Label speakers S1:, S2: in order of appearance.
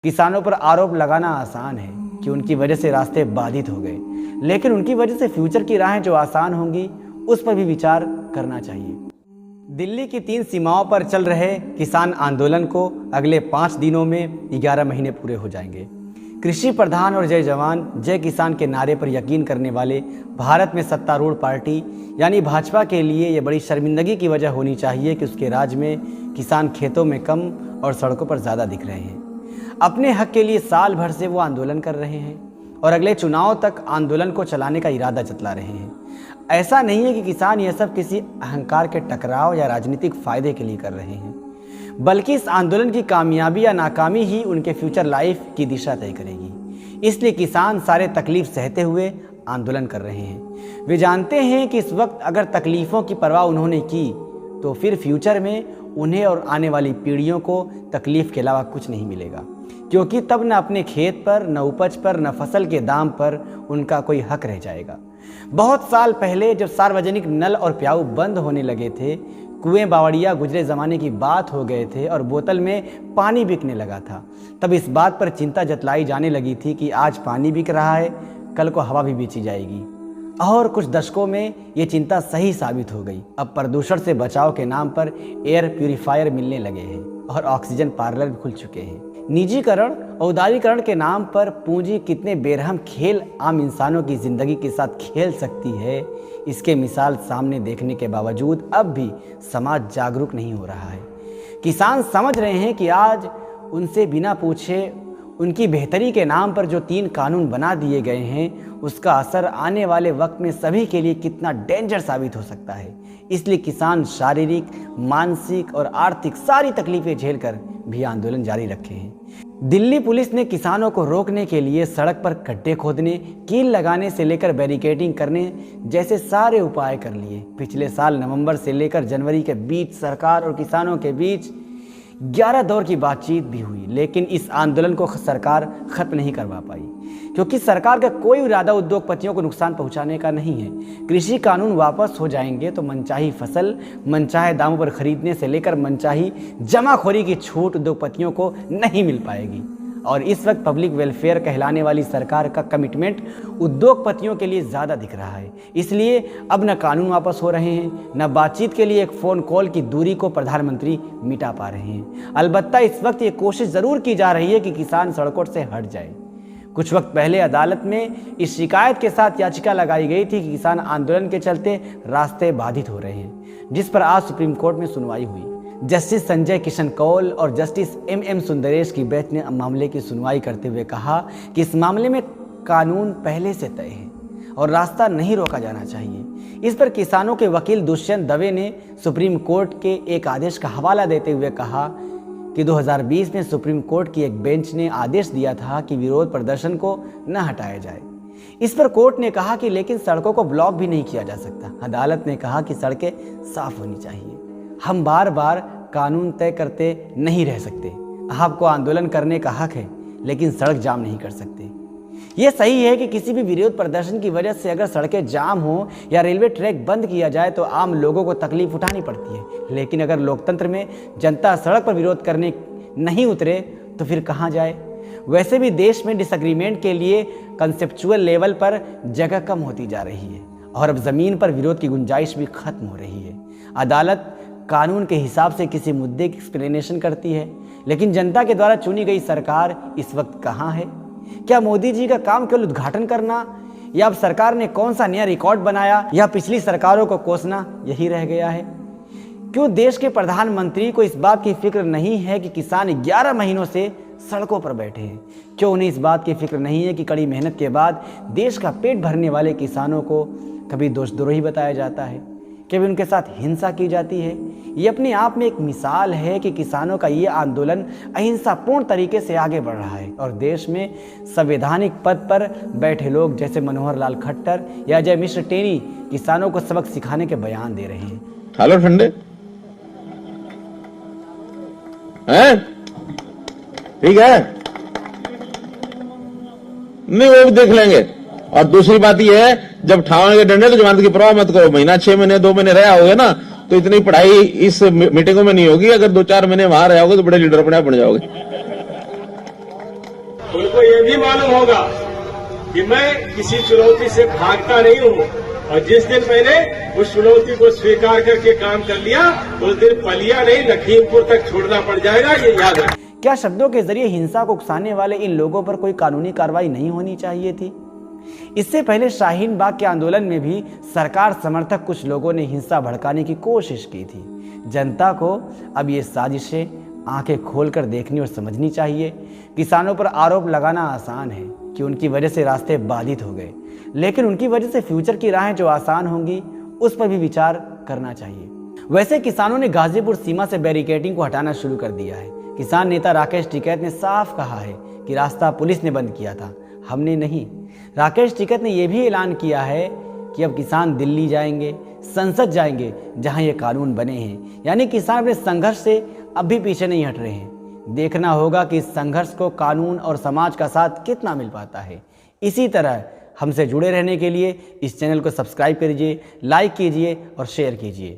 S1: किसानों पर आरोप लगाना आसान है कि उनकी वजह से रास्ते बाधित हो गए, लेकिन उनकी वजह से फ्यूचर की राहें जो आसान होंगी उस पर भी विचार करना चाहिए। दिल्ली की 3 सीमाओं पर चल रहे किसान आंदोलन को अगले 5 दिनों में 11 महीने पूरे हो जाएंगे। कृषि प्रधान और जय जवान जय किसान के नारे पर यकीन करने वाले भारत में सत्तारूढ़ पार्टी यानी भाजपा के लिए ये बड़ी शर्मिंदगी की वजह होनी चाहिए कि उसके राज में किसान खेतों में कम और सड़कों पर ज़्यादा दिख रहे हैं। अपने हक के लिए साल भर से वो आंदोलन कर रहे हैं और अगले चुनाव तक आंदोलन को चलाने का इरादा जतला रहे हैं। ऐसा नहीं है कि किसान यह सब किसी अहंकार के टकराव या राजनीतिक फायदे के लिए कर रहे हैं, बल्कि इस आंदोलन की कामयाबी या नाकामी ही उनके फ्यूचर लाइफ की दिशा तय करेगी। इसलिए किसान सारे तकलीफ सहते हुए आंदोलन कर रहे हैं। वे जानते हैं कि इस वक्त अगर तकलीफ़ों की परवाह उन्होंने की तो फिर फ्यूचर में उन्हें और आने वाली पीढ़ियों को तकलीफ़ के अलावा कुछ नहीं मिलेगा, क्योंकि तब न अपने खेत पर, न उपज पर, न फसल के दाम पर उनका कोई हक रह जाएगा। बहुत साल पहले जब सार्वजनिक नल और प्याऊ बंद होने लगे थे, कुएं बावड़िया गुजरे ज़माने की बात हो गए थे और बोतल में पानी बिकने लगा था, तब इस बात पर चिंता जतलाई जाने लगी थी कि आज पानी बिक रहा है, कल को हवा भी बेची जाएगी। और कुछ दशकों में ये चिंता सही साबित हो गई। अब प्रदूषण से बचाव के नाम पर एयर प्यूरीफायर मिलने लगे हैं और ऑक्सीजन पार्लर भी खुल चुके हैं। निजीकरण और उदारीकरण के नाम पर पूंजी कितने बेरहम खेल आम इंसानों की ज़िंदगी के साथ खेल सकती है, इसके मिसाल सामने देखने के बावजूद अब भी समाज जागरूक नहीं हो रहा है। किसान समझ रहे हैं कि आज उनसे बिना पूछे उनकी बेहतरी के नाम पर जो 3 कानून बना दिए गए हैं, उसका असर आने वाले वक्त में सभी के लिए कितना डेंजर साबित हो सकता है। इसलिए किसान शारीरिक, मानसिक और आर्थिक सारी तकलीफें झेलकर भी आंदोलन जारी रखे हैं। दिल्ली पुलिस ने किसानों को रोकने के लिए सड़क पर गड्ढे खोदने, कील लगाने से लेकर बैरिकेडिंग करने जैसे सारे उपाय कर लिए। पिछले साल नवंबर से लेकर जनवरी के बीच सरकार और किसानों के बीच 11 दौर की बातचीत भी हुई, लेकिन इस आंदोलन को सरकार खत्म नहीं करवा पाई, क्योंकि सरकार का कोई इरादा उद्योगपतियों को नुकसान पहुंचाने का नहीं है। कृषि कानून वापस हो जाएंगे तो मनचाही फसल मनचाहे दामों पर खरीदने से लेकर मनचाही जमाखोरी की छूट उद्योगपतियों को नहीं मिल पाएगी। और इस वक्त पब्लिक वेलफेयर कहलाने वाली सरकार का कमिटमेंट उद्योगपतियों के लिए ज़्यादा दिख रहा है। इसलिए अब न कानून वापस हो रहे हैं, न बातचीत के लिए एक फ़ोन कॉल की दूरी को प्रधानमंत्री मिटा पा रहे हैं। अलबत्ता इस वक्त ये कोशिश ज़रूर की जा रही है कि किसान सड़कों से हट जाए। कुछ वक्त पहले अदालत में इस शिकायत के साथ याचिका लगाई गई थी कि किसान आंदोलन के चलते रास्ते बाधित हो रहे हैं, जिस पर आज सुप्रीम कोर्ट में सुनवाई हुई। जस्टिस संजय किशन कौल और जस्टिस एम सुंदरेश की बेंच ने मामले की सुनवाई करते हुए कहा कि इस मामले में कानून पहले से तय है और रास्ता नहीं रोका जाना चाहिए। इस पर किसानों के वकील दुष्यंत दवे ने सुप्रीम कोर्ट के एक आदेश का हवाला देते हुए कहा कि 2020 में सुप्रीम कोर्ट की एक बेंच ने आदेश दिया था कि विरोध प्रदर्शन को न हटाया जाए। इस पर कोर्ट ने कहा कि लेकिन सड़कों को ब्लॉक भी नहीं किया जा सकता। अदालत ने कहा कि सड़कें साफ होनी चाहिए। हम बार बार कानून तय करते नहीं रह सकते। आपको आंदोलन करने का हक है, लेकिन सड़क जाम नहीं कर सकते। ये सही है कि किसी भी विरोध प्रदर्शन की वजह से अगर सड़कें जाम हो या रेलवे ट्रैक बंद किया जाए तो आम लोगों को तकलीफ उठानी पड़ती है, लेकिन अगर लोकतंत्र में जनता सड़क पर विरोध करने नहीं उतरे तो फिर कहाँ जाए। वैसे भी देश में डिसएग्रीमेंट के लिए कंसेप्चुअल लेवल पर जगह कम होती जा रही है और अब ज़मीन पर विरोध की गुंजाइश भी खत्म हो रही है। अदालत कानून के हिसाब से किसी मुद्दे की एक्सप्लेनेशन करती है, लेकिन जनता के द्वारा चुनी गई सरकार इस वक्त कहाँ है? क्या मोदी जी का काम केवल उद्घाटन करना, या अब सरकार ने कौन सा नया रिकॉर्ड बनाया, या पिछली सरकारों को कोसना यही रह गया है? क्यों देश के प्रधानमंत्री को इस बात की फिक्र नहीं है कि किसान 11 महीनों से सड़कों पर बैठे हैं? क्यों उन्हें इस बात की फिक्र नहीं है कि कड़ी मेहनत के बाद देश का पेट भरने वाले किसानों को कभी दोषद्रोही बताया जाता है, कभी उनके साथ हिंसा की जाती है? ये अपने आप में एक मिसाल है कि किसानों का ये आंदोलन अहिंसापूर्ण तरीके से आगे बढ़ रहा है और देश में संवैधानिक पद पर बैठे लोग जैसे मनोहर लाल खट्टर या अजय मिश्र टेनी किसानों को सबक सिखाने के बयान दे रहे हैं।
S2: हेलो ठंडे हैं? ठीक है, नहीं वो भी देख लेंगे। और दूसरी बात यह है, जब ठावने के डंडे तो जमानत की परवाह मत करो। महीना 6 महीने 2 महीने रहे होगे ना तो इतनी पढ़ाई इस मीटिंगों में नहीं होगी। अगर 2-4 महीने वहां रहे होगे तो बड़े लीडर अपने आप बन जाओगे।
S3: उनको ये भी मालूम होगा कि मैं किसी चुनौती से भागता नहीं हूँ, और जिस दिन मैंने उस चुनौती को स्वीकार करके काम कर लिया, उस दिन पलिया नहीं लखीमपुर तक छोड़ना पड़ जाएगा, ये याद रखें।
S1: क्या शब्दों के जरिए हिंसा को उकसाने वाले इन लोगों पर कोई कानूनी कार्रवाई नहीं होनी चाहिए थी? इससे पहले शाहीन बाग के आंदोलन में भी सरकार समर्थक कुछ लोगों ने हिंसा भड़काने की कोशिश की थी। जनता को अब ये साजिशें आंखें खोलकर देखनी और समझनी चाहिए। किसानों पर आरोप लगाना आसान है कि उनकी वजह से रास्ते बाधित हो गए, लेकिन उनकी वजह से फ्यूचर की राहें जो आसान होंगी उस पर भी विचार करना चाहिए। वैसे किसानों ने गाजीपुर सीमा से बैरिकेडिंग को हटाना शुरू कर दिया है। किसान नेता राकेश टिकैत ने साफ कहा है कि रास्ता पुलिस ने बंद किया था, हमने नहीं। राकेश टिकैत ने यह भी ऐलान किया है कि अब किसान दिल्ली जाएंगे, संसद जाएंगे, जहां ये कानून बने हैं। यानी किसान अपने संघर्ष से अब भी पीछे नहीं हट रहे हैं। देखना होगा कि इस संघर्ष को कानून और समाज का साथ कितना मिल पाता है। इसी तरह हमसे जुड़े रहने के लिए इस चैनल को सब्सक्राइब कीजिए, लाइक कीजिए और शेयर कीजिए।